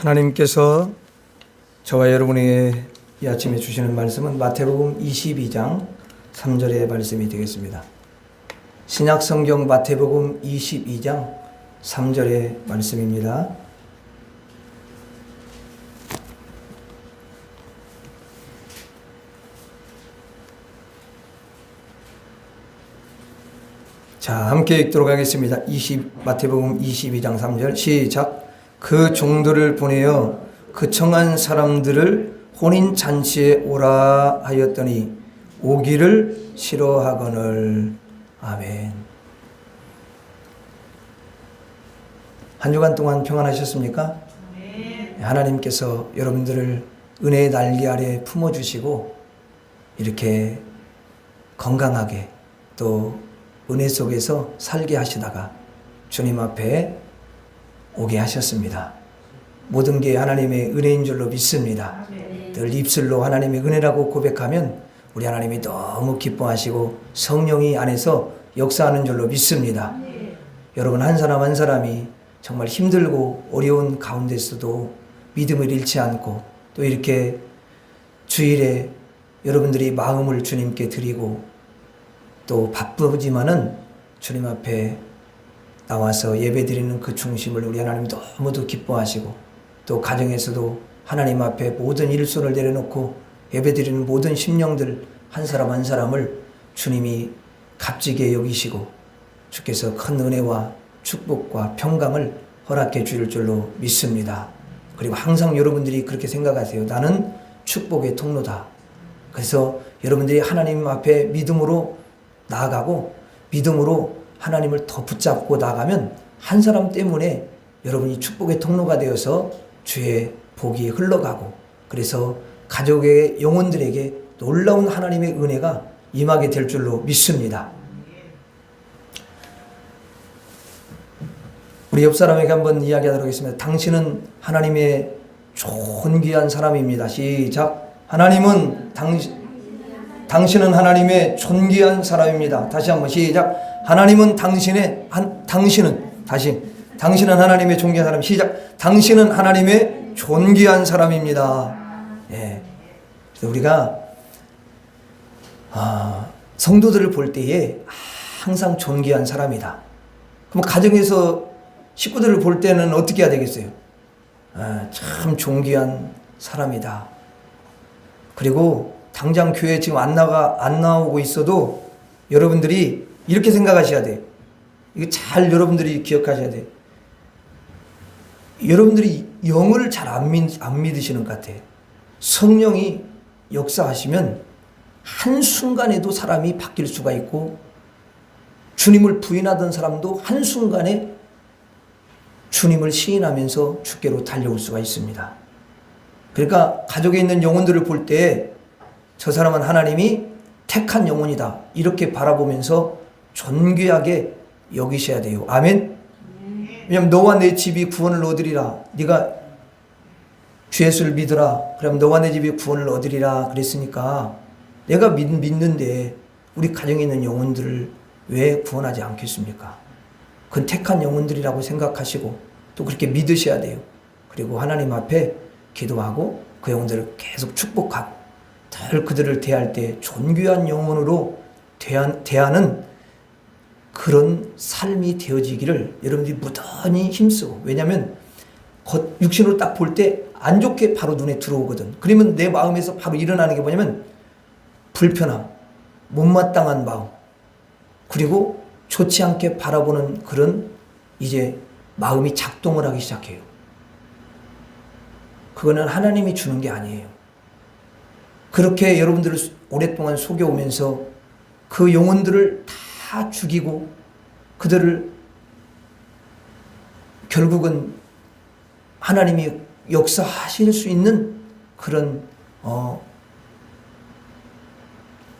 하나님께서 저와 여러분에게 이 아침에 주시는 말씀은 마태복음 22장 3절의 말씀이 되겠습니다. 신약성경 마태복음 22장 3절의 말씀입니다. 자, 함께 읽도록 하겠습니다. 마태복음 22장 3절 시작. 그 종들을 보내어 그 청한 사람들을 혼인 잔치에 오라 하였더니 오기를 싫어하거늘. 아멘. 한 주간 동안 평안하셨습니까? 네. 하나님께서 여러분들을 은혜의 날개 아래 품어주시고 이렇게 건강하게 또 은혜 속에서 살게 하시다가 주님 앞에 오게 하셨습니다. 모든 게 하나님의 은혜인 줄로 믿습니다. 늘 입술로 하나님의 은혜라고 고백하면 우리 하나님이 너무 기뻐하시고 성령이 안에서 역사하는 줄로 믿습니다. 여러분 한 사람 한 사람이 정말 힘들고 어려운 가운데서도 믿음을 잃지 않고 또 이렇게 주일에 여러분들이 마음을 주님께 드리고 또 바쁘지만은 주님 앞에 나와서 예배드리는 그 중심을 우리 하나님 너무도 기뻐하시고 또 가정에서도 하나님 앞에 모든 일손을 내려놓고 예배드리는 모든 심령들 한 사람 한 사람을 주님이 값지게 여기시고 주께서 큰 은혜와 축복과 평강을 허락해 주실 줄로 믿습니다. 그리고 항상 여러분들이 그렇게 생각하세요. 나는 축복의 통로다. 그래서 여러분들이 하나님 앞에 믿음으로 나아가고 믿음으로 하나님을 더 붙잡고 나가면 한 사람 때문에 여러분이 축복의 통로가 되어서 주의 복이 흘러가고 그래서 가족의 영혼들에게 놀라운 하나님의 은혜가 임하게 될 줄로 믿습니다. 우리 옆 사람에게 한번 이야기하도록 하겠습니다. 당신은 하나님의 존귀한 사람입니다. 시작. 당신은 하나님의 존귀한 사람입니다. 다시 한번 시작. 당신은 하나님의 존귀한 사람. 시작. 당신은 하나님의 존귀한 사람입니다. 예. 그래서 우리가 성도들을 볼 때에 항상 존귀한 사람이다. 그럼 가정에서 식구들을 볼 때는 어떻게 해야 되겠어요? 참 존귀한 사람이다. 그리고 당장 교회에 지금 안 나오고 있어도 여러분들이 이렇게 생각하셔야 돼요. 이거 잘 여러분들이 기억하셔야 돼요. 여러분들이 영을 잘 안 믿으시는 것 같아요. 성령이 역사하시면 한순간에도 사람이 바뀔 수가 있고 주님을 부인하던 사람도 한순간에 주님을 시인하면서 주께로 달려올 수가 있습니다. 그러니까 가족에 있는 영혼들을 볼 때 저 사람은 하나님이 택한 영혼이다. 이렇게 바라보면서 존귀하게 여기셔야 돼요. 아멘. 왜냐하면 너와 내 집이 구원을 얻으리라. 네가 주 예수를 믿으라. 그럼 너와 내 집이 구원을 얻으리라 그랬으니까 내가 믿는데 우리 가정에 있는 영혼들을 왜 구원하지 않겠습니까? 그건 택한 영혼들이라고 생각하시고 또 그렇게 믿으셔야 돼요. 그리고 하나님 앞에 기도하고 그 영혼들을 계속 축복하고 늘 그들을 대할 때 존귀한 영혼으로 대하는 그런 삶이 되어지기를 여러분들이 무던히 힘쓰고, 왜냐하면 육신으로 딱 볼 때 안 좋게 바로 눈에 들어오거든. 그러면 내 마음에서 바로 일어나는 게 뭐냐면 불편함, 못마땅한 마음, 그리고 좋지 않게 바라보는 그런 이제 마음이 작동을 하기 시작해요. 그거는 하나님이 주는 게 아니에요. 그렇게 여러분들을 오랫동안 속여오면서 그 영혼들을 다 죽이고 그들을 결국은 하나님이 역사하실 수 있는 그런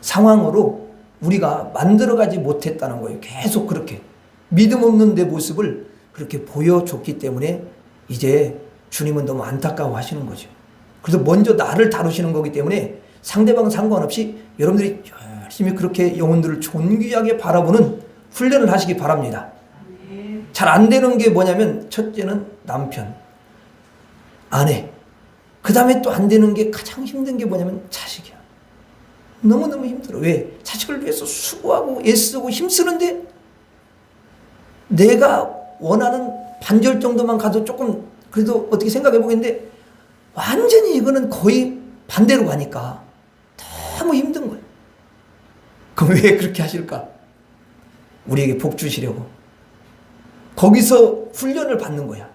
상황으로 우리가 만들어가지 못했다는 거예요. 계속 그렇게 믿음 없는 내 모습을 그렇게 보여줬기 때문에 이제 주님은 너무 안타까워 하시는 거죠. 그래서 먼저 나를 다루시는 거기 때문에 상대방 상관없이 여러분들이 열심히 그렇게 영혼들을 존귀하게 바라보는 훈련을 하시기 바랍니다. 잘 안 되는 게 뭐냐면 첫째는 남편, 아내, 그 다음에 또 안 되는 게 가장 힘든 게 뭐냐면 자식이야. 너무너무 힘들어. 왜? 자식을 위해서 수고하고 애쓰고 힘쓰는데 내가 원하는 반절 정도만 가도 조금 그래도 어떻게 생각해 보겠는데 완전히 이거는 거의 반대로 가니까 너무 힘든 거예요. 그럼 왜 그렇게 하실까? 우리에게 복 주시려고. 거기서 훈련을 받는 거야.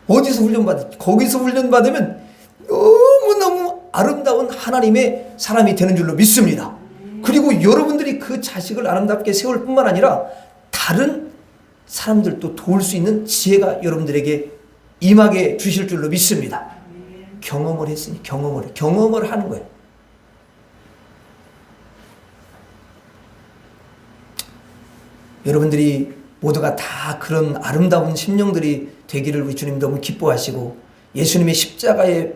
어디서 훈련 받을까? 거기서 훈련 받으면 너무너무 아름다운 하나님의 사람이 되는 줄로 믿습니다. 그리고 여러분들이 그 자식을 아름답게 세울 뿐만 아니라 다른 사람들도 도울 수 있는 지혜가 여러분들에게 임하게 주실 줄로 믿습니다. 경험을 했으니 경험을 하는 거예요. 여러분들이 모두가 다 그런 아름다운 심령들이 되기를 우리 주님 너무 기뻐하시고 예수님의 십자가의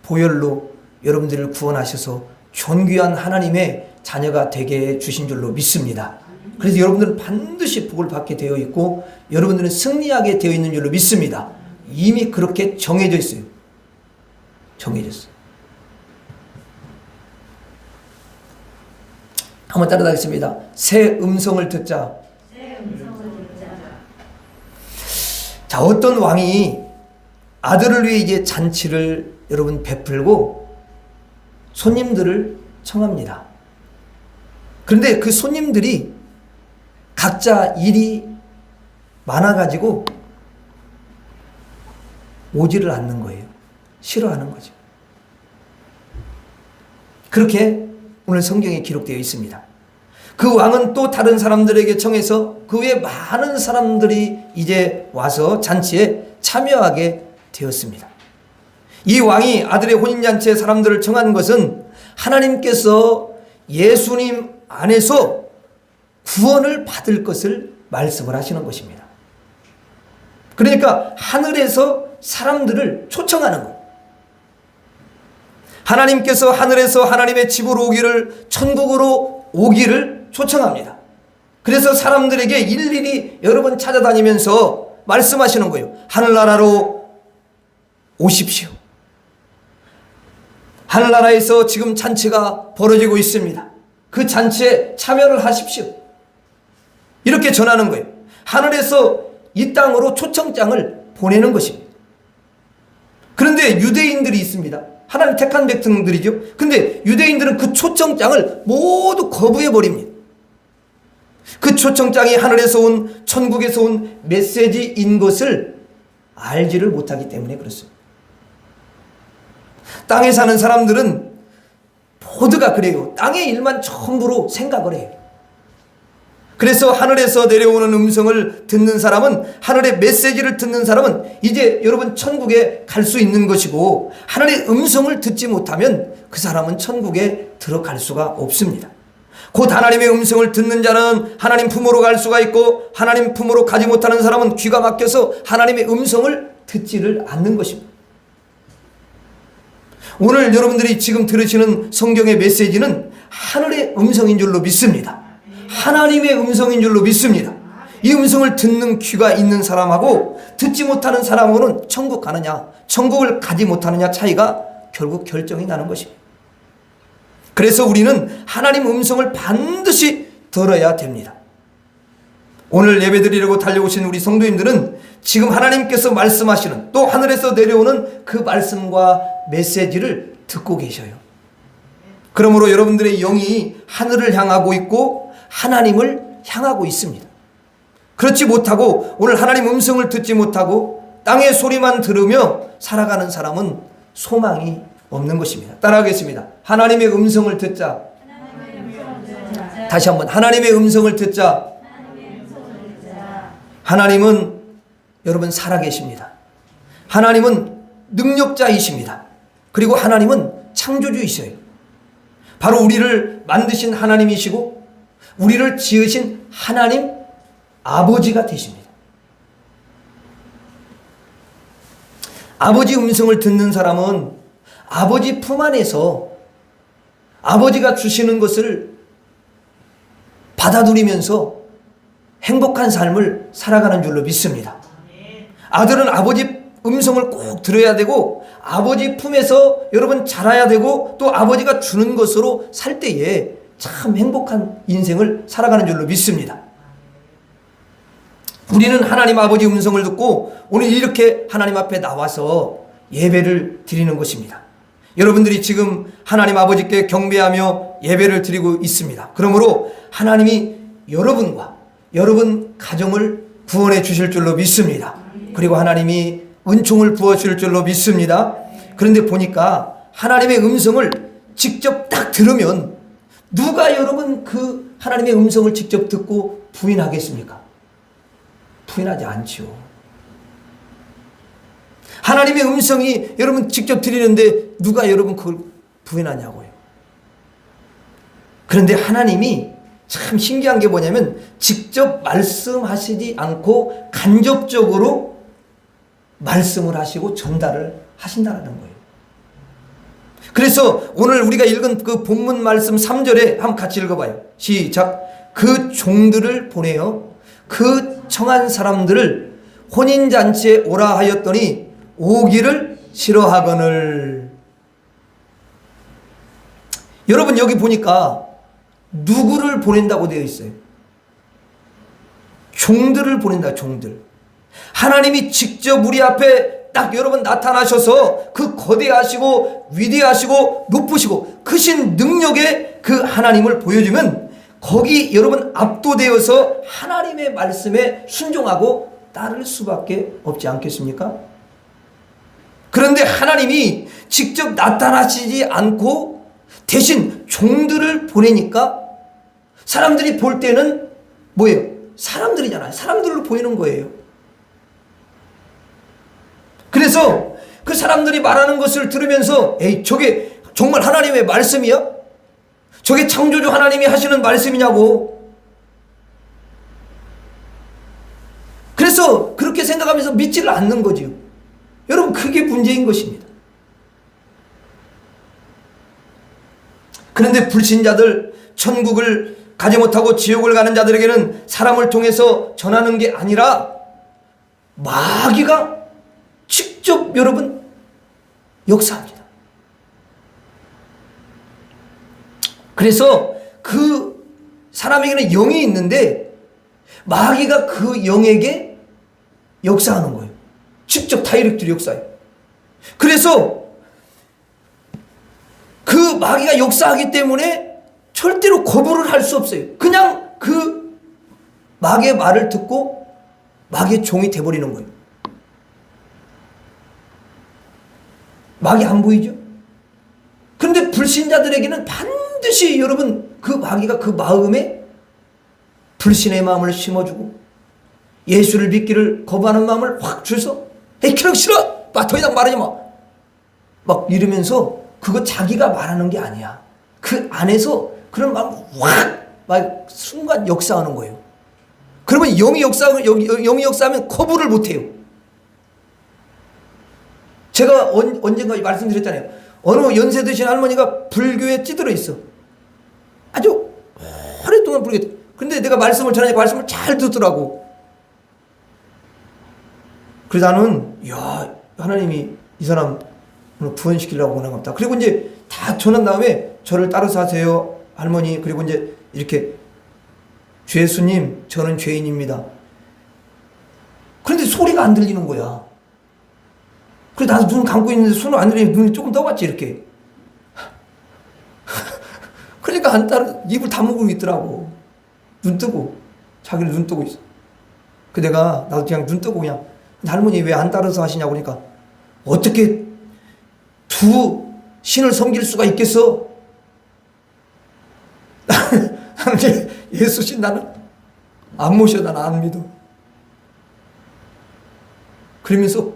보혈로 여러분들을 구원하셔서 존귀한 하나님의 자녀가 되게 주신 줄로 믿습니다. 그래서 여러분들은 반드시 복을 받게 되어 있고 여러분들은 승리하게 되어 있는 줄로 믿습니다. 이미 그렇게 정해져 있어요. 정해졌어요. 한번 따라하겠습니다. 새 음성을 듣자. 자, 어떤 왕이 아들을 위해 이제 잔치를 여러분 베풀고 손님들을 청합니다. 그런데 그 손님들이 각자 일이 많아가지고 오지를 않는 거예요. 싫어하는 거죠. 그렇게 오늘 성경에 기록되어 있습니다. 그 왕은 또 다른 사람들에게 청해서 그 외에 많은 사람들이 이제 와서 잔치에 참여하게 되었습니다. 이 왕이 아들의 혼인잔치에 사람들을 청한 것은 하나님께서 예수님 안에서 구원을 받을 것을 말씀을 하시는 것입니다. 그러니까 하늘에서 사람들을 초청하는 거예요. 하나님께서 하늘에서 하나님의 집으로 오기를, 천국으로 오기를 초청합니다. 그래서 사람들에게 일일이 여러 번 찾아다니면서 말씀하시는 거예요. 하늘나라로 오십시오. 하늘나라에서 지금 잔치가 벌어지고 있습니다. 그 잔치에 참여를 하십시오. 이렇게 전하는 거예요. 하늘에서 이 땅으로 초청장을 보내는 것입니다. 그런데 유대인들이 있습니다. 하나님 택한 백성들이죠. 근데 유대인들은 그 초청장을 모두 거부해 버립니다. 그 초청장이 하늘에서 온, 천국에서 온 메시지인 것을 알지를 못하기 때문에 그렇습니다. 땅에 사는 사람들은 모두가 그래요. 땅의 일만 전부로 생각을 해요. 그래서 하늘에서 내려오는 음성을 듣는 사람은, 하늘의 메시지를 듣는 사람은 이제 여러분 천국에 갈 수 있는 것이고, 하늘의 음성을 듣지 못하면 그 사람은 천국에 들어갈 수가 없습니다. 곧 하나님의 음성을 듣는 자는 하나님 품으로 갈 수가 있고, 하나님 품으로 가지 못하는 사람은 귀가 막혀서 하나님의 음성을 듣지를 않는 것입니다. 오늘 여러분들이 지금 들으시는 성경의 메시지는 하늘의 음성인 줄로 믿습니다. 하나님의 음성인 줄로 믿습니다. 이 음성을 듣는 귀가 있는 사람하고 듣지 못하는 사람하고는 천국 가느냐, 천국을 가지 못하느냐 차이가 결국 결정이 나는 것입니다. 그래서 우리는 하나님 음성을 반드시 들어야 됩니다. 오늘 예배드리려고 달려오신 우리 성도님들은 지금 하나님께서 말씀하시는, 또 하늘에서 내려오는 그 말씀과 메시지를 듣고 계셔요. 그러므로 여러분들의 영이 하늘을 향하고 있고 하나님을 향하고 있습니다. 그렇지 못하고 오늘 하나님 음성을 듣지 못하고 땅의 소리만 들으며 살아가는 사람은 소망이 없는 것입니다. 따라하겠습니다. 하나님의 음성을 듣자. 다시 한번 하나님의 음성을 듣자. 하나님은 여러분 살아계십니다. 하나님은 능력자이십니다. 그리고 하나님은 창조주이셔요. 바로 우리를 만드신 하나님이시고 우리를 지으신 하나님 아버지가 되십니다. 아버지 음성을 듣는 사람은 아버지 품 안에서 아버지가 주시는 것을 받아들이면서 행복한 삶을 살아가는 줄로 믿습니다. 아들은 아버지 음성을 꼭 들어야 되고 아버지 품에서 여러분 자라야 되고 또 아버지가 주는 것으로 살 때에 참 행복한 인생을 살아가는 줄로 믿습니다. 우리는 하나님 아버지 음성을 듣고 오늘 이렇게 하나님 앞에 나와서 예배를 드리는 것입니다. 여러분들이 지금 하나님 아버지께 경배하며 예배를 드리고 있습니다. 그러므로 하나님이 여러분과 여러분 가정을 구원해 주실 줄로 믿습니다. 그리고 하나님이 은총을 부어주실 줄로 믿습니다. 그런데 보니까 하나님의 음성을 직접 딱 들으면 누가 여러분 그 하나님의 음성을 직접 듣고 부인하겠습니까? 부인하지 않지요. 하나님의 음성이 여러분 직접 들리는데 누가 여러분 그걸 부인하냐고요. 그런데 하나님이 참 신기한 게 뭐냐면 직접 말씀하시지 않고 간접적으로 말씀을 하시고 전달을 하신다는 거예요. 그래서 오늘 우리가 읽은 그 본문 말씀 3절에 한번 같이 읽어봐요. 시작. 그 종들을 보내어 그 청한 사람들을 혼인잔치에 오라 하였더니 오기를 싫어하거늘. 여러분 여기 보니까 누구를 보낸다고 되어 있어요? 종들을 보낸다. 종들. 하나님이 직접 우리 앞에 딱 여러분 나타나셔서 그 거대하시고 위대하시고 높으시고 크신 능력의 그 하나님을 보여주면 거기 여러분 압도되어서 하나님의 말씀에 순종하고 따를 수밖에 없지 않겠습니까? 그런데 하나님이 직접 나타나시지 않고 대신 종들을 보내니까 사람들이 볼 때는 뭐예요? 사람들이잖아요. 사람들로 보이는 거예요. 그래서 그 사람들이 말하는 것을 들으면서 에이 저게 정말 하나님의 말씀이야? 저게 창조주 하나님이 하시는 말씀이냐고. 그래서 그렇게 생각하면서 믿지를 않는 거지요. 여러분 그게 문제인 것입니다. 그런데 불신자들, 천국을 가지 못하고 지옥을 가는 자들에게는 사람을 통해서 전하는 게 아니라 마귀가 직접 여러분 역사합니다. 그래서 그 사람에게는 영이 있는데 마귀가 그 영에게 역사하는 거예요. 직접 다이렉트로 역사해요. 그래서 그 마귀가 역사하기 때문에 절대로 거부를 할 수 없어요. 그냥 그 마귀의 말을 듣고 마귀의 종이 돼버리는 거예요. 마귀 안 보이죠? 그런데 불신자들에게는 반드시 여러분 그 마귀가 그 마음에 불신의 마음을 심어주고 예수를 믿기를 거부하는 마음을 확 줘서 에이 그냥 싫어! 더 이상 말하지 마! 막 이러면서 그거 자기가 말하는 게 아니야. 그 안에서 그런 마음을 막 순간 역사하는 거예요. 그러면 영이 역사하면 거부를 못해요. 제가 언젠가 말씀드렸잖아요. 어느 연세 드신 할머니가 불교에 찌들어 있어. 아주 오랫동안 불교에. 근데 내가 말씀을 전하니까 말씀을 잘 듣더라고. 그래서 나는 야 하나님이 이 사람 구원시키려고 원한 겁니다. 그리고 이제 다 전한 다음에 저를 따라서 하세요 할머니. 그리고 이제 이렇게 죄수님 저는 죄인입니다. 그런데 소리가 안 들리는 거야. 그래서 나도 눈 감고 있는데 손을 안 들리니 눈이 조금 떠봤지 이렇게. 그러니까 안 따라 입을 다물고 있더라고. 눈 뜨고 자기는 눈 뜨고 있어. 그 내가 나도 그냥 눈 뜨고 그냥 할머니 왜 안 따라서 하시냐고 그러니까 어떻게 두 신을 섬길 수가 있겠어? 예수 신 나는 안 모셔. 나는 안 믿어. 그러면서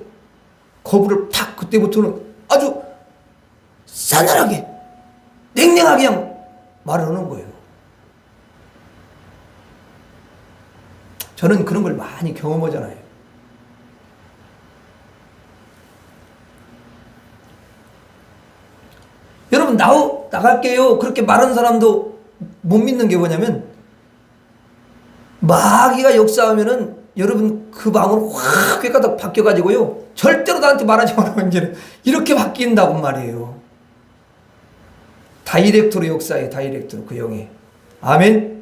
거부를 탁 그때부터는 아주 싸늘하게 냉랭하게 그냥 말을 하는 거예요. 저는 그런 걸 많이 경험하잖아요. 여러분 나갈게요 그렇게 말하는 사람도 못 믿는 게 뭐냐면 마귀가 역사하면은 여러분 그 마음으로 확 꿰가닥 바뀌어가지고요. 절대로 나한테 말하지 마라. 이제는 이렇게 바뀐다고 말이에요. 다이렉트로 역사해. 다이렉트로 그 영이. 아멘.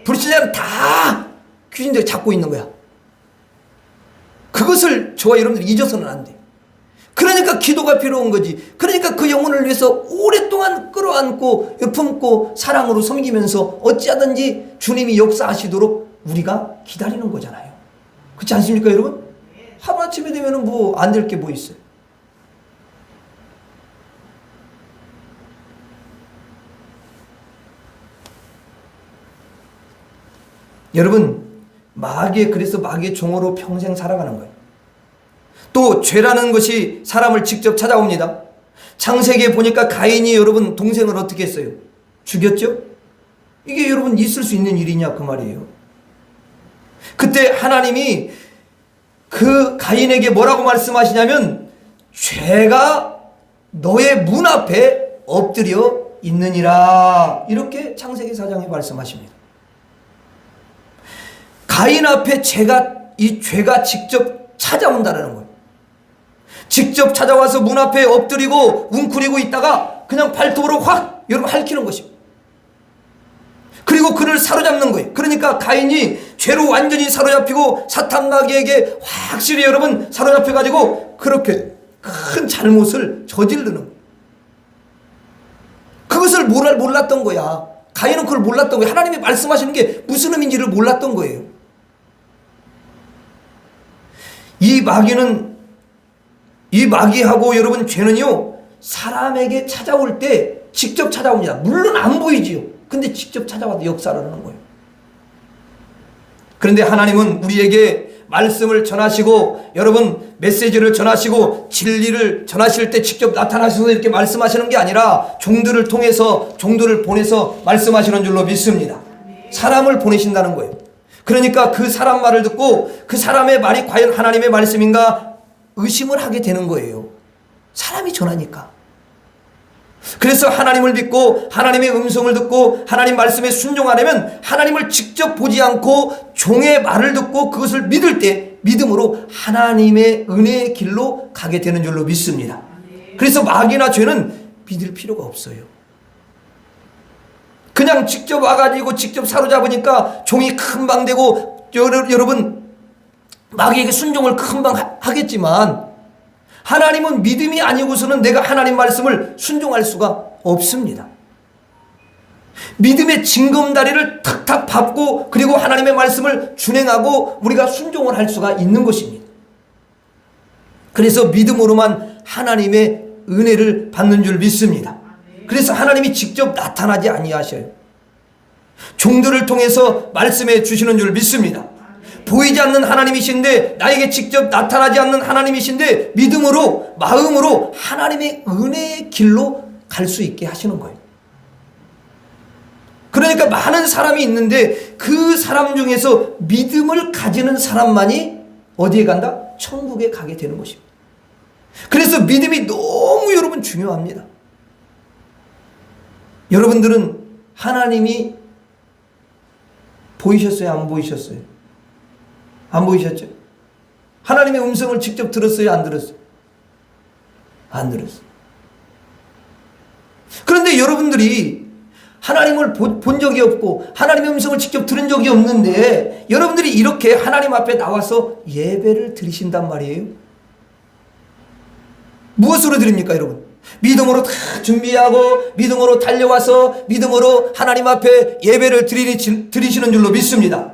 불신자는 다 귀신들이 잡고 있는 거야. 그것을 저와 여러분들이 잊어서는 안 돼. 그러니까 기도가 필요한 거지. 그러니까 그 영혼을 위해서 오랫동안 끌어안고 품고 사랑으로 섬기면서 어찌하든지 주님이 역사하시도록 우리가 기다리는 거잖아요. 그렇지 않습니까 여러분? 하루아침에 되면 뭐 안 될 게 뭐 있어요. 여러분 그래서 마귀의 종으로 평생 살아가는 거예요. 또 죄라는 것이 사람을 직접 찾아옵니다. 창세기에 보니까 가인이 여러분 동생을 어떻게 했어요? 죽였죠? 이게 여러분 있을 수 있는 일이냐 그 말이에요. 그때 하나님이 그 가인에게 뭐라고 말씀하시냐면 죄가 너의 문 앞에 엎드려 있느니라 이렇게 창세기 4장에 말씀하십니다. 가인 앞에 이 죄가 직접 찾아온다는 거예요. 직접 찾아와서 문 앞에 엎드리고 웅크리고 있다가 그냥 발톱으로 확 여러분 핥히는 것입니다. 그리고 그를 사로잡는 거예요. 그러니까 가인이 죄로 완전히 사로잡히고 사탄 마귀에게 확실히 여러분 사로잡혀가지고 그렇게 큰 잘못을 저지르는 거예요. 그것을 몰랐던 거야. 가인은 그걸 몰랐던 거예요. 하나님이 말씀하시는 게 무슨 의미인지를 몰랐던 거예요. 이 마귀하고 여러분 죄는요 사람에게 찾아올 때 직접 찾아옵니다. 물론 안 보이지요. 근데 직접 찾아와도 역사를 하는 거예요. 그런데 하나님은 우리에게 말씀을 전하시고 여러분 메시지를 전하시고 진리를 전하실 때 직접 나타나셔서 이렇게 말씀하시는 게 아니라 종들을 통해서 종들을 보내서 말씀하시는 줄로 믿습니다. 사람을 보내신다는 거예요. 그러니까 그 사람 말을 듣고 그 사람의 말이 과연 하나님의 말씀인가 의심을 하게 되는 거예요. 사람이 전하니까. 그래서 하나님을 믿고 하나님의 음성을 듣고 하나님 말씀에 순종하려면 하나님을 직접 보지 않고 종의 말을 듣고 그것을 믿을 때 믿음으로 하나님의 은혜의 길로 가게 되는 줄로 믿습니다. 그래서 마귀나 죄는 믿을 필요가 없어요. 그냥 직접 와가지고 직접 사로잡으니까 종이 금방 되고 여러분 마귀에게 순종을 금방 하겠지만 하나님은 믿음이 아니고서는 내가 하나님 말씀을 순종할 수가 없습니다. 믿음의 징검다리를 탁탁 밟고 그리고 하나님의 말씀을 준행하고 우리가 순종을 할 수가 있는 것입니다. 그래서 믿음으로만 하나님의 은혜를 받는 줄 믿습니다. 그래서 하나님이 직접 나타나지 아니하셔요. 종들을 통해서 말씀해 주시는 줄 믿습니다. 보이지 않는 하나님이신데 나에게 직접 나타나지 않는 하나님이신데 믿음으로 마음으로 하나님의 은혜의 길로 갈 수 있게 하시는 거예요. 그러니까 많은 사람이 있는데 그 사람 중에서 믿음을 가지는 사람만이 어디에 간다? 천국에 가게 되는 것입니다. 그래서 믿음이 너무 여러분 중요합니다. 여러분들은 하나님이 보이셨어요? 안 보이셨어요? 안 보이셨죠? 하나님의 음성을 직접 들었어요? 안 들었어요? 안 들었어요. 그런데 여러분들이 하나님을 본 적이 없고 하나님의 음성을 직접 들은 적이 없는데 여러분들이 이렇게 하나님 앞에 나와서 예배를 드리신단 말이에요. 무엇으로 드립니까 여러분? 믿음으로 다 준비하고 믿음으로 달려와서 믿음으로 하나님 앞에 예배를 드리시는 줄로 믿습니다.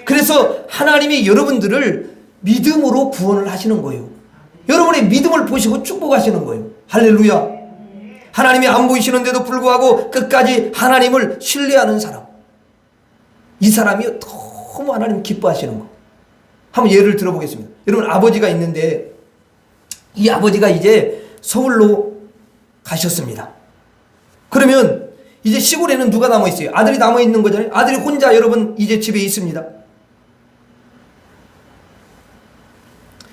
그래서 하나님이 여러분들을 믿음으로 구원을 하시는 거예요. 여러분의 믿음을 보시고 축복하시는 거예요. 할렐루야. 하나님이 안 보이시는데도 불구하고 끝까지 하나님을 신뢰하는 사람, 이 사람이 너무 하나님 기뻐하시는 거. 한번 예를 들어보겠습니다. 여러분 아버지가 있는데 이 아버지가 이제 서울로 가셨습니다. 그러면 이제 시골에는 누가 남아있어요? 아들이 남아있는 거잖아요. 아들이 혼자 여러분 이제 집에 있습니다.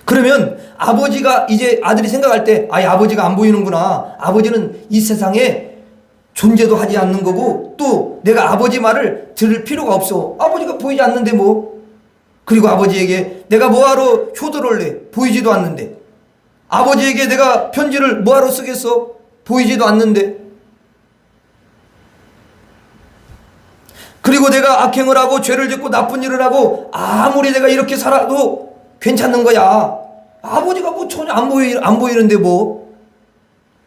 그러면 아버지가 이제 아들이 생각할 때 아버지가 안 보이는구나. 아버지는 이 세상에 존재도 하지 않는 거고 또 내가 아버지 말을 들을 필요가 없어. 아버지가 보이지 않는데 뭐. 그리고 아버지에게 내가 뭐하러 효도를 해? 보이지도 않는데. 아버지에게 내가 편지를 뭐하러 쓰겠어? 보이지도 않는데. 그리고 내가 악행을 하고 죄를 짓고 나쁜 일을 하고 아무리 내가 이렇게 살아도 괜찮는 거야. 아버지가 뭐 전혀 안 보이는데 뭐.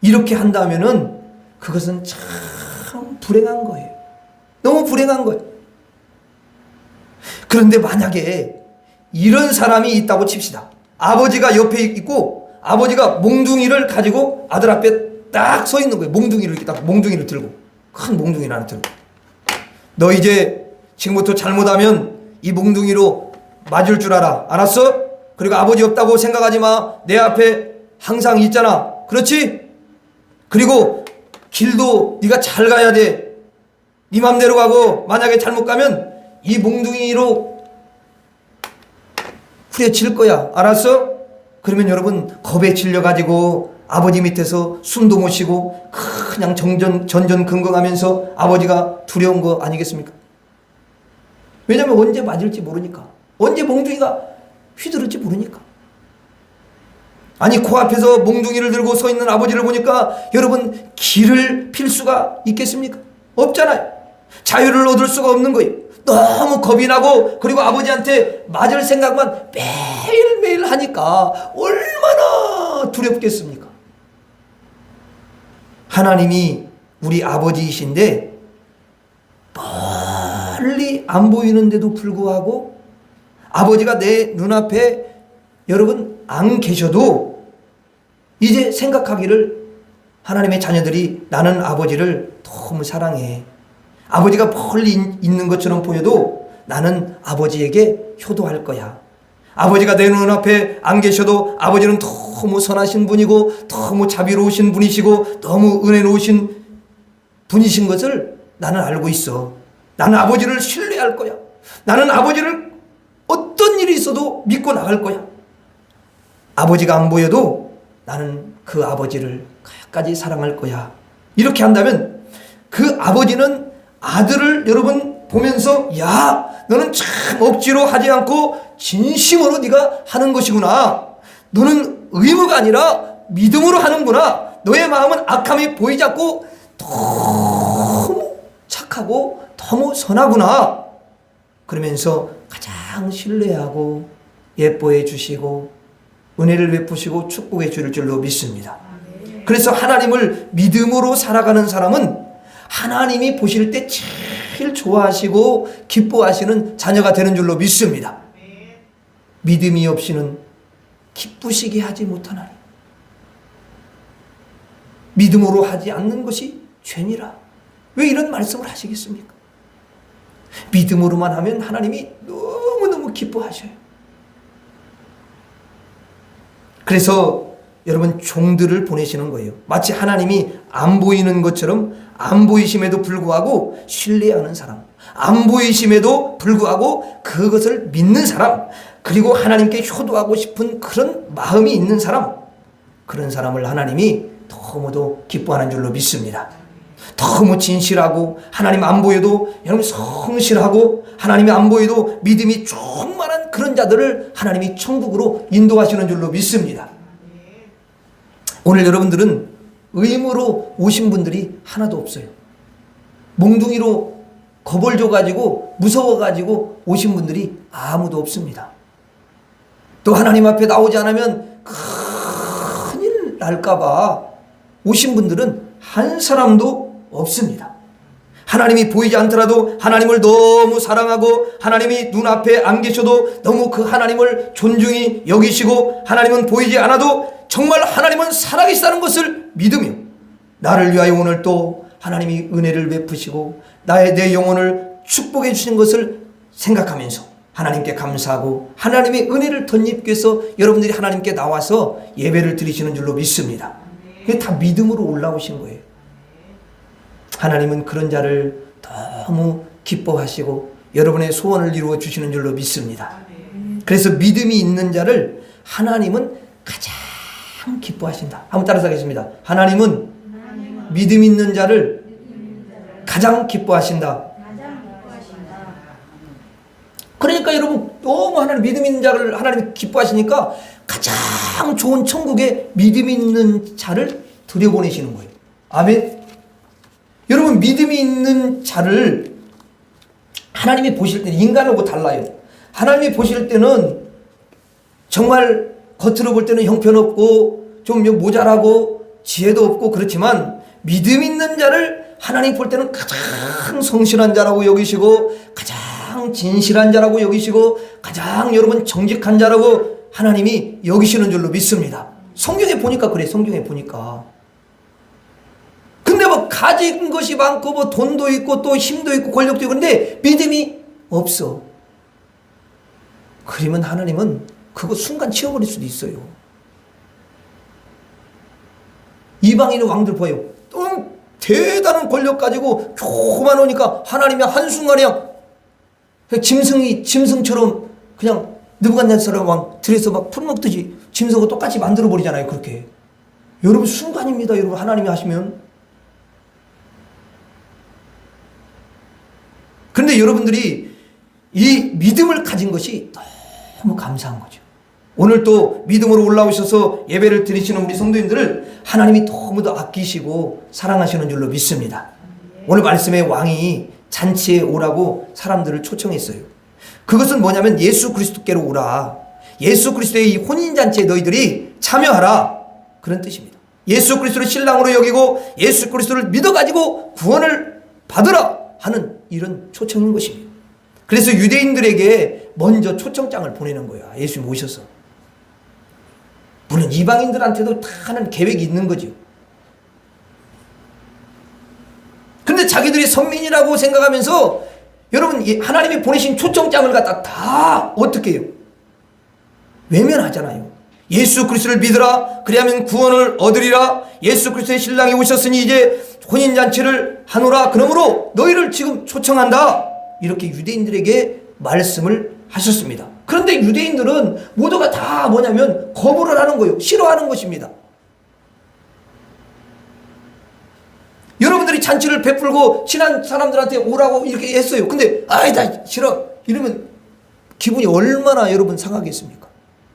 이렇게 한다면은 그것은 참 불행한 거예요. 너무 불행한 거예요. 그런데 만약에 이런 사람이 있다고 칩시다. 아버지가 옆에 있고 아버지가 몽둥이를 가지고 아들 앞에 딱 서 있는 거예요. 몽둥이를 이렇게 딱 몽둥이를 들고, 큰 몽둥이를 하나 들고, 너 이제 지금부터 잘못하면 이 몽둥이로 맞을 줄 알아. 알았어? 그리고 아버지 없다고 생각하지 마. 내 앞에 항상 있잖아. 그렇지? 그리고 길도 네가 잘 가야 돼. 네 맘대로 가고 만약에 잘못 가면 이 몽둥이로 후려칠 거야. 알았어? 그러면 여러분 겁에 질려가지고 아버지 밑에서 숨도 못 쉬고 그냥 전전긍긍하면서 아버지가 두려운 거 아니겠습니까? 왜냐하면 언제 맞을지 모르니까. 언제 몽둥이가 휘두를지 모르니까. 아니 코앞에서 몽둥이를 들고 서 있는 아버지를 보니까 여러분 길을 필 수가 있겠습니까? 없잖아요. 자유를 얻을 수가 없는 거예요. 너무 겁이 나고 그리고 아버지한테 맞을 생각만 매일매일 하니까 얼마나 두렵겠습니까? 하나님이 우리 아버지이신데 멀리 안 보이는데도 불구하고 아버지가 내 눈앞에 여러분 안 계셔도 이제 생각하기를 하나님의 자녀들이 나는 아버지를 너무 사랑해. 아버지가 멀리 있는 것처럼 보여도 나는 아버지에게 효도할 거야. 아버지가 내 눈앞에 안 계셔도 아버지는 너무 선하신 분이고 너무 자비로우신 분이시고 너무 은혜로우신 분이신 것을 나는 알고 있어. 나는 아버지를 신뢰할 거야. 나는 아버지를 어떤 일이 있어도 믿고 나갈 거야. 아버지가 안 보여도 나는 그 아버지를 끝까지 사랑할 거야. 이렇게 한다면 그 아버지는 아들을 여러분 보면서 야 너는 참 억지로 하지 않고 진심으로 네가 하는 것이구나. 너는 의무가 아니라 믿음으로 하는구나. 너의 마음은 악함이 보이지 않고 너무 착하고 너무 선하구나. 그러면서 가장 신뢰하고 예뻐해 주시고 은혜를 베푸시고 축복해 줄 줄로 믿습니다. 그래서 하나님을 믿음으로 살아가는 사람은 하나님이 보실 때 제일 좋아하시고 기뻐하시는 자녀가 되는 줄로 믿습니다. 믿음이 없이는 기쁘시게 하지 못하나니 믿음으로 하지 않는 것이 죄니라. 왜 이런 말씀을 하시겠습니까? 믿음으로만 하면 하나님이 너무너무 기뻐하셔요. 그래서 여러분 종들을 보내시는 거예요. 마치 하나님이 안 보이는 것처럼 안 보이심에도 불구하고 신뢰하는 사람, 안 보이심에도 불구하고 그것을 믿는 사람, 그리고 하나님께 효도하고 싶은 그런 마음이 있는 사람, 그런 사람을 하나님이 너무도 기뻐하는 줄로 믿습니다. 너무 진실하고 하나님 안 보여도 여러분 성실하고 하나님이 안 보여도 믿음이 충만한 그런 자들을 하나님이 천국으로 인도하시는 줄로 믿습니다. 오늘 여러분들은 의무로 오신 분들이 하나도 없어요. 몽둥이로 겁을 줘가지고 무서워가지고 오신 분들이 아무도 없습니다. 또 하나님 앞에 나오지 않으면 큰일 날까봐 오신 분들은 한 사람도 없습니다. 하나님이 보이지 않더라도 하나님을 너무 사랑하고 하나님이 눈앞에 안 계셔도 너무 그 하나님을 존중히 여기시고 하나님은 보이지 않아도 정말 하나님은 살아계시다는 것을 믿으며 나를 위하여 오늘 또 하나님이 은혜를 베푸시고 내 영혼을 축복해 주신 것을 생각하면서 하나님께 감사하고 하나님의 은혜를 덧입기 위해서 여러분들이 하나님께 나와서 예배를 드리시는 줄로 믿습니다. 그게 다 믿음으로 올라오신 거예요. 하나님은 그런 자를 너무 기뻐하시고 여러분의 소원을 이루어 주시는 줄로 믿습니다. 그래서 믿음이 있는 자를 하나님은 가장 기뻐하신다. 한번 따라서 하겠습니다. 하나님은 믿음 있는 자를 가장 기뻐하신다. 그러니까 여러분 너무 하나님 믿음 있는 자를 하나님이 기뻐하시니까 가장 좋은 천국에 믿음 있는 자를 들여보내시는 거예요. 아멘. 여러분 믿음이 있는 자를 하나님이 보실 때는 인간하고 달라요. 하나님이 보실 때는 정말 겉으로 볼 때는 형편없고 좀 모자라고 지혜도 없고 그렇지만 믿음 있는 자를 하나님 볼 때는 가장 성실한 자라고 여기시고 가장 진실한 자라고 여기시고 가장 여러분 정직한 자라고 하나님이 여기시는 줄로 믿습니다. 성경에 보니까 그래. 성경에 보니까. 근데 뭐 가진 것이 많고 뭐 돈도 있고 또 힘도 있고 권력도 있고 근데 믿음이 없어. 그러면 하나님은 그거 순간 치워버릴 수도 있어요. 이방인의 왕들 봐요. 대단한 권력 가지고 조그만 오니까 하나님이 한순간에 그냥 짐승처럼 그냥 느부갓네살 왕 들에서 막 풀 먹듯이 짐승과 똑같이 만들어 버리잖아요. 그렇게. 여러분 순간입니다. 여러분 하나님이 하시면. 그런데 여러분들이 이 믿음을 가진 것이 너무 감사한 거죠. 오늘 또 믿음으로 올라오셔서 예배를 드리시는 우리 성도님들을 하나님이 너무도 아끼시고 사랑하시는 줄로 믿습니다. 오늘 말씀에 왕이 잔치에 오라고 사람들을 초청했어요. 그것은 뭐냐면 예수 그리스도께로 오라. 예수 그리스도의 이 혼인잔치에 너희들이 참여하라. 그런 뜻입니다. 예수 그리스도를 신랑으로 여기고 예수 그리스도를 믿어가지고 구원을 받으라 하는 이런 초청인 것입니다. 그래서 유대인들에게 먼저 초청장을 보내는 거야. 예수님 오셔서. 물론 이방인들한테도 다 하는 계획이 있는 거죠. 근데 자기들이 선민이라고 생각하면서 여러분 하나님이 보내신 초청장을 갖다 다 어떻게 해요? 외면하잖아요. 예수 그리스도를 믿으라. 그리하면 구원을 얻으리라. 예수 그리스도의 신랑이 오셨으니 이제 혼인잔치를 하노라. 그러므로 너희를 지금 초청한다. 이렇게 유대인들에게 말씀을 하셨습니다. 그런데 유대인들은 모두가 다 뭐냐면 거부를 하는 거예요. 싫어하는 것입니다. 여러분들이 잔치를 베풀고 친한 사람들한테 오라고 이렇게 했어요. 근데 아이 나 싫어 이러면 기분이 얼마나 여러분 상하겠습니까?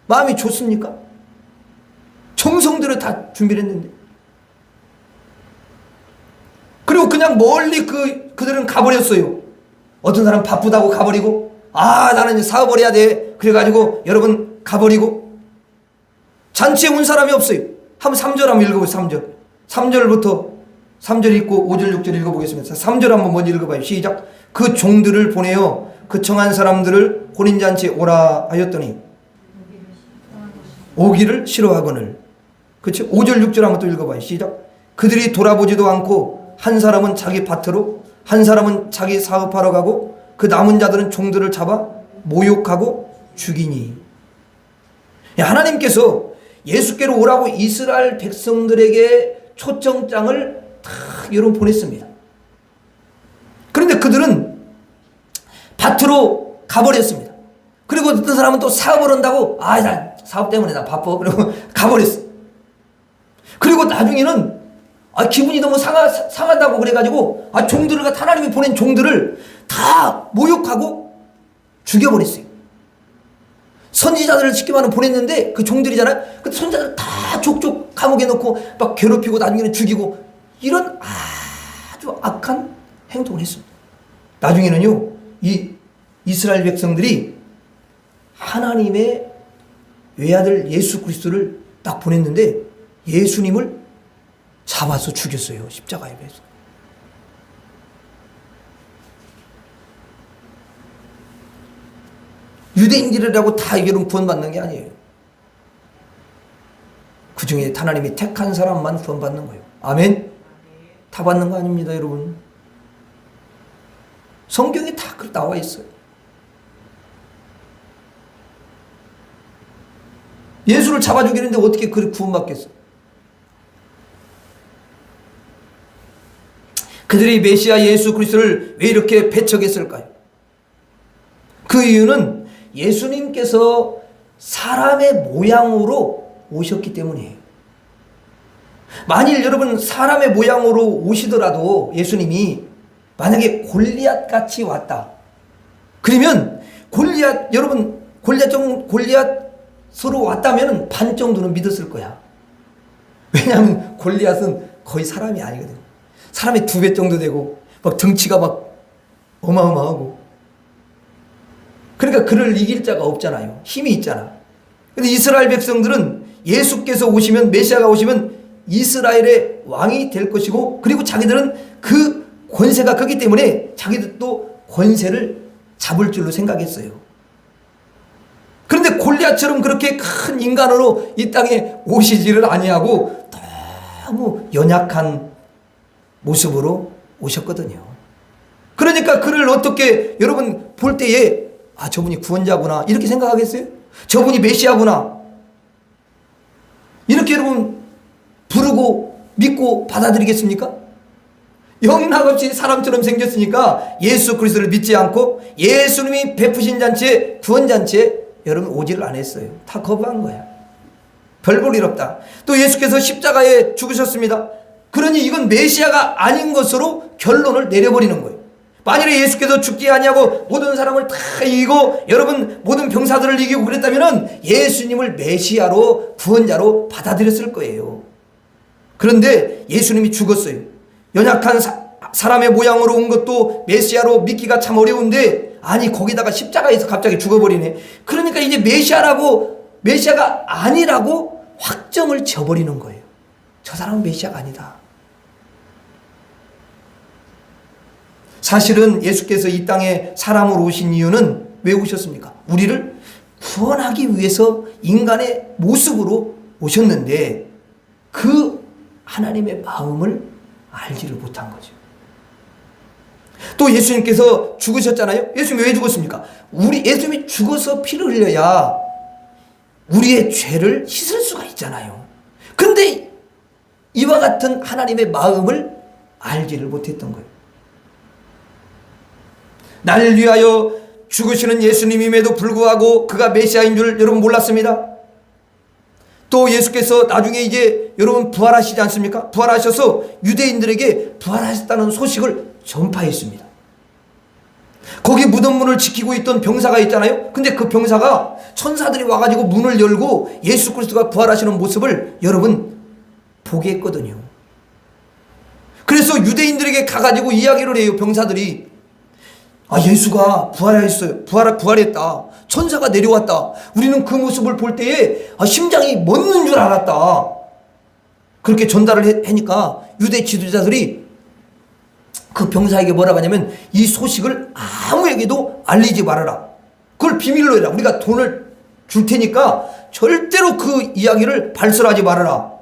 마음이 좋습니까? 정성들을 다 준비를 했는데. 그리고 그냥 멀리 그들은 가버렸어요. 어떤 사람 바쁘다고 가버리고 나는 이제 사업을 해야 돼. 그래가지고 여러분 가버리고 잔치에 온 사람이 없어요. 한번 3절 한번 읽어보세요. 3절. 3절부터 3절 읽고 5절 6절 읽어보겠습니다. 3절 한번 먼저 읽어봐요. 시작. 그 종들을 보내어 그 청한 사람들을 혼인잔치에 오라 하였더니 오기를 싫어하거늘. 그렇죠? 5절 6절 한번 또 읽어봐요. 시작. 그들이 돌아보지도 않고 한 사람은 자기 밭으로 한 사람은 자기 사업하러 가고 그 남은 자들은 종들을 잡아 모욕하고 죽이니. 하나님께서 예수께로 오라고 이스라엘 백성들에게 초청장을 다 여러분 보냈습니다. 그런데 그들은 밭으로 가버렸습니다. 그리고 어떤 사람은 또 사업을 한다고 나 사업 때문에 나 바빠. 그리고 가버렸어. 그리고 나중에는 기분이 너무 상하다고 그래가지고 종들을 하나님이 보낸 종들을 다 모욕하고 죽여버렸어요. 선지자들을 시키면 보냈는데 그 종들이잖아요. 근데 선지자들 다 족족 감옥에 넣고 막 괴롭히고 나중에는 죽이고 이런 아주 악한 행동을 했습니다. 나중에는요 이 이스라엘 백성들이 하나님의 외아들 예수 그리스도를 딱 보냈는데 예수님을 잡아서 죽였어요. 십자가에 매서. 유대인들이라고 다 이런 구원받는 게 아니에요. 그 중에 하나님이 택한 사람만 구원받는 거예요. 아멘? 다 받는 거 아닙니다, 여러분. 성경에 다 그렇게 나와 있어요. 예수를 잡아 죽이는데 어떻게 그렇게 구원받겠어? 그들이 메시아 예수 그리스도를 왜 이렇게 배척했을까요? 그 이유는 예수님께서 사람의 모양으로 오셨기 때문이에요. 만일 여러분 사람의 모양으로 오시더라도 예수님이 만약에 골리앗 같이 왔다. 그러면 골리앗, 여러분, 골리앗으로 왔다면 반 정도는 믿었을 거야. 왜냐하면 골리앗은 거의 사람이 아니거든. 사람의 2배 정도 되고, 막 덩치가 막 어마어마하고. 그러니까 그를 이길 자가 없잖아요. 힘이 있잖아. 근데 이스라엘 백성들은 예수께서 오시면, 메시아가 오시면 이스라엘의 왕이 될 것이고, 그리고 자기들은 그 권세가 크기 때문에 자기들도 권세를 잡을 줄로 생각했어요. 그런데 골리앗처럼 그렇게 큰 인간으로 이 땅에 오시지를 아니하고 너무 연약한 모습으로 오셨거든요. 그러니까 그를 어떻게 여러분 볼 때에 아, 저분이 구원자구나 이렇게 생각하겠어요? 저분이 메시아구나 이렇게 여러분 부르고 믿고 받아들이겠습니까? 영락없이 사람처럼 생겼으니까 예수 그리스도를 믿지 않고 예수님이 베푸신 잔치에, 구원잔치에 여러분 오지를 안 했어요. 다 거부한 거야. 별볼 일 없다. 또 예수께서 십자가에 죽으셨습니다. 그러니 이건 메시아가 아닌 것으로 결론을 내려버리는 거예요. 만일에 예수께서 죽지 아니하고 모든 사람을 다 이기고 여러분 모든 병사들을 이기고 그랬다면 예수님을 메시아로, 구원자로 받아들였을 거예요. 그런데 예수님이 죽었어요. 연약한 사람의 모양으로 온 것도 메시아로 믿기가 참 어려운데, 아니 거기다가 십자가에서 갑자기 죽어버리네. 그러니까 이제 메시아가 아니라고 확정을 지어버리는 거예요. 저 사람은 메시아가 아니다. 사실은 예수께서 이 땅에 사람으로 오신 이유는 왜 오셨습니까? 우리를 구원하기 위해서 인간의 모습으로 오셨는데 그 하나님의 마음을 알지를 못한 거죠. 또 예수님께서 죽으셨잖아요. 예수님이 왜 죽었습니까? 예수님이 죽어서 피를 흘려야 우리의 죄를 씻을 수가 있잖아요. 그런데 이와 같은 하나님의 마음을 알지를 못했던 거예요. 나를 위하여 죽으시는 예수님임에도 불구하고 그가 메시아인 줄 여러분 몰랐습니다. 또 예수께서 나중에 이제 여러분 부활하시지 않습니까? 부활하셔서 유대인들에게 부활하셨다는 소식을 전파했습니다. 거기 무덤 문을 지키고 있던 병사가 있잖아요. 근데 그 병사가 천사들이 와가지고 문을 열고 예수 그리스도가 부활하시는 모습을 여러분 보게 했거든요. 그래서 유대인들에게 가가지고 이야기를 해요. 병사들이 아, 예수가 부활했어요. 부활했다. 천사가 내려왔다. 우리는 그 모습을 볼 때에 심장이 멎는 줄 알았다. 그렇게 전달을 하니까 유대 지도자들이 그 병사에게 뭐라고 하냐면 이 소식을 아무에게도 알리지 말아라. 그걸 비밀로 해라. 우리가 돈을 줄 테니까 절대로 그 이야기를 발설하지 말아라.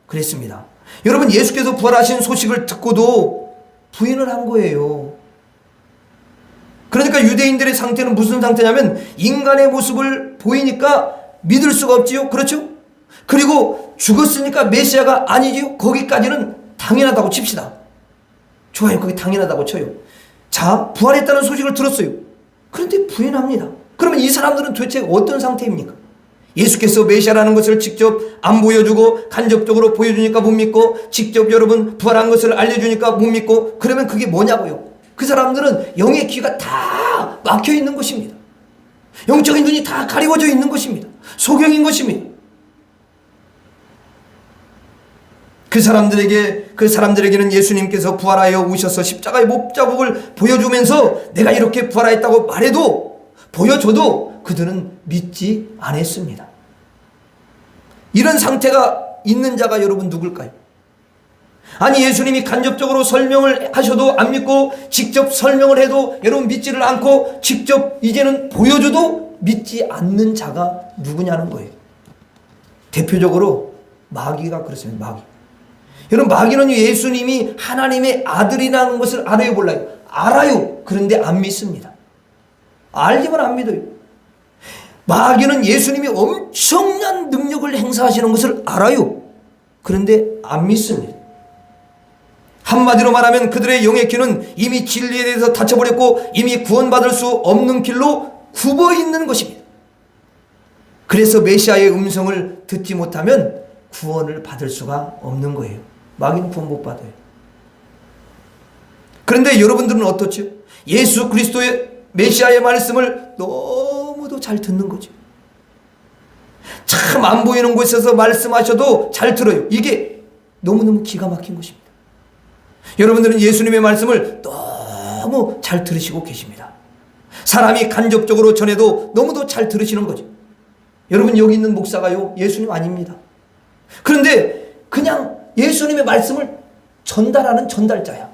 그랬습니다. 여러분 예수께서 부활하신 소식을 듣고도 부인을 한 거예요. 그러니까 유대인들의 상태는 무슨 상태냐면 인간의 모습을 보이니까 믿을 수가 없지요. 그렇죠? 그리고 죽었으니까 메시아가 아니지요. 거기까지는 당연하다고 칩시다. 좋아요. 그게 당연하다고 쳐요. 자, 부활했다는 소식을 들었어요. 그런데 부인합니다. 그러면 이 사람들은 도대체 어떤 상태입니까? 예수께서 메시아라는 것을 직접 안 보여주고 간접적으로 보여주니까 못 믿고, 직접 여러분 부활한 것을 알려주니까 못 믿고, 그러면 그게 뭐냐고요? 그 사람들은 영의 귀가 다 막혀 있는 것입니다. 영적인 눈이 다 가리워져 있는 것입니다. 소경인 것입니다. 그 사람들에게는 예수님께서 부활하여 오셔서 십자가의 목자국을 보여주면서 내가 이렇게 부활했다고 보여줘도 그들은 믿지 않았습니다. 이런 상태가 있는 자가 여러분 누굴까요? 아니 예수님이 간접적으로 설명을 하셔도 안 믿고, 직접 설명을 해도 여러분 믿지를 않고, 직접 이제는 보여줘도 믿지 않는 자가 누구냐는 거예요. 대표적으로 마귀가 그렇습니다. 마귀. 여러분 마귀는 예수님이 하나님의 아들이라는 것을 알아요 몰라요? 알아요. 그런데 안 믿습니다. 알지만 안 믿어요. 마귀는 예수님이 엄청난 능력을 행사하시는 것을 알아요. 그런데 안 믿습니다. 한마디로 말하면 그들의 영의 귀는 이미 진리에 대해서 닫혀버렸고 이미 구원받을 수 없는 길로 굽어 있는 것입니다. 그래서 메시아의 음성을 듣지 못하면 구원을 받을 수가 없는 거예요. 마귀는 구원 못 받아요. 그런데 여러분들은 어떻죠? 예수 그리스도의 메시아의 말씀을 너무도 잘 듣는 거죠. 참 안 보이는 곳에서 말씀하셔도 잘 들어요. 이게 너무너무 기가 막힌 것입니다. 여러분들은 예수님의 말씀을 너무 잘 들으시고 계십니다. 사람이 간접적으로 전해도 너무도 잘 들으시는 거죠. 여러분, 여기 있는 목사가요, 예수님 아닙니다. 그런데 그냥 예수님의 말씀을 전달하는 전달자야.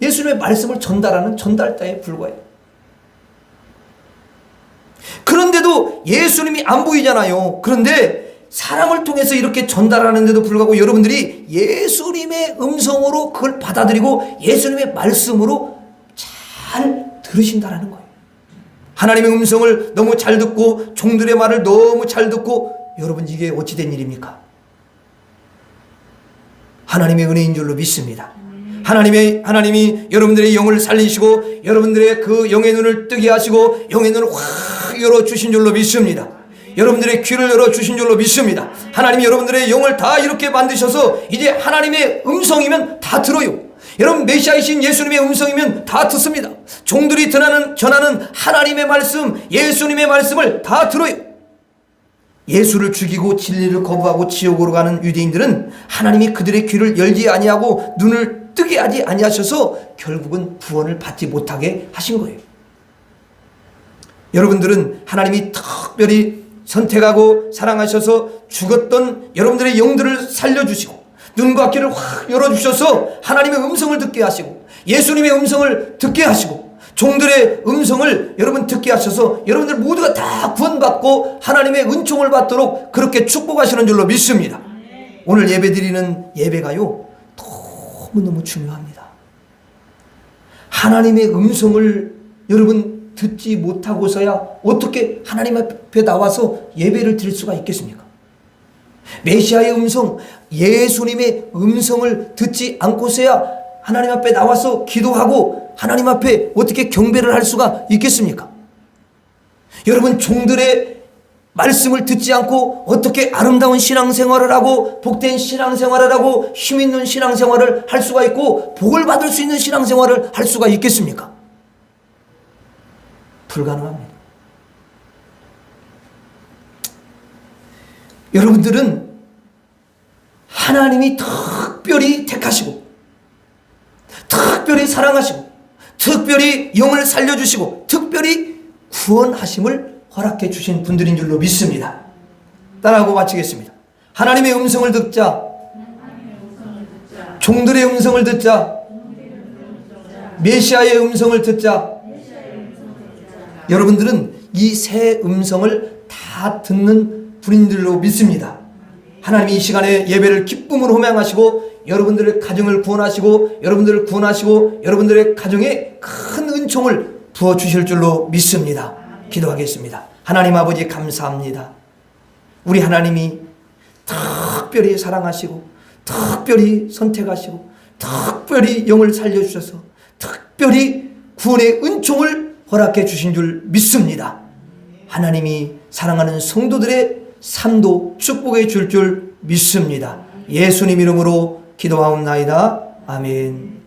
예수님의 말씀을 전달하는 전달자에 불과해요. 그런데도 예수님이 안 보이잖아요. 그런데 사람을 통해서 이렇게 전달하는데도 불구하고 여러분들이 예수님의 음성으로 그걸 받아들이고 예수님의 말씀으로 잘 들으신다라는 거예요. 하나님의 음성을 너무 잘 듣고 종들의 말을 너무 잘 듣고, 여러분, 이게 어찌 된 일입니까? 하나님의 은혜인 줄로 믿습니다. 하나님이 여러분들의 영을 살리시고 여러분들의 그 영의 눈을 뜨게 하시고 영의 눈을 확 열어주신 줄로 믿습니다. 여러분들의 귀를 열어주신 줄로 믿습니다. 하나님이 여러분들의 영을 다 이렇게 만드셔서 이제 하나님의 음성이면 다 들어요. 여러분, 메시아이신 예수님의 음성이면 다 듣습니다. 종들이 전하는 하나님의 말씀, 예수님의 말씀을 다 들어요. 예수를 죽이고 진리를 거부하고 지옥으로 가는 유대인들은 하나님이 그들의 귀를 열지 아니하고 눈을 뜨게 하지 아니하셔서 결국은 구원을 받지 못하게 하신 거예요. 여러분들은 하나님이 특별히 선택하고 사랑하셔서 죽었던 여러분들의 영들을 살려주시고 눈과 귀를 확 열어주셔서 하나님의 음성을 듣게 하시고 예수님의 음성을 듣게 하시고 종들의 음성을 여러분 듣게 하셔서 여러분들 모두가 다 구원받고 하나님의 은총을 받도록 그렇게 축복하시는 줄로 믿습니다. 오늘 예배드리는 예배가요, 너무너무 중요합니다. 하나님의 음성을 여러분 듣지 못하고서야 어떻게 하나님 앞에 나와서 예배를 드릴 수가 있겠습니까? 메시아의 음성, 예수님의 음성을 듣지 않고서야 하나님 앞에 나와서 기도하고 하나님 앞에 어떻게 경배를 할 수가 있겠습니까? 여러분, 종들의 말씀을 듣지 않고 어떻게 아름다운 신앙생활을 하고 복된 신앙생활을 하고 힘있는 신앙생활을 할 수가 있고 복을 받을 수 있는 신앙생활을 할 수가 있겠습니까? 불가능합니다. 여러분들은 하나님이 특별히 택하시고 특별히 사랑하시고 특별히 영을 살려주시고 특별히 구원하심을 허락해 주신 분들인 줄로 믿습니다. 따라하고 마치겠습니다. 하나님의 음성을 듣자, 종들의 음성을 듣자, 메시아의 음성을 듣자. 여러분들은 이 세 음성을 다 듣는 분인들로 믿습니다. 하나님이 이 시간에 예배를 기쁨으로 호명하시고 여러분들의 가정을 구원하시고 여러분들을 구원하시고 여러분들의 가정에 큰 은총을 부어주실 줄로 믿습니다. 기도하겠습니다. 하나님 아버지, 감사합니다. 우리 하나님이 특별히 사랑하시고 특별히 선택하시고 특별히 영을 살려주셔서 특별히 구원의 은총을 허락해 주신 줄 믿습니다. 하나님이 사랑하는 성도들의 삶도 축복해 줄 믿습니다. 예수님 이름으로 기도하옵나이다. 아멘.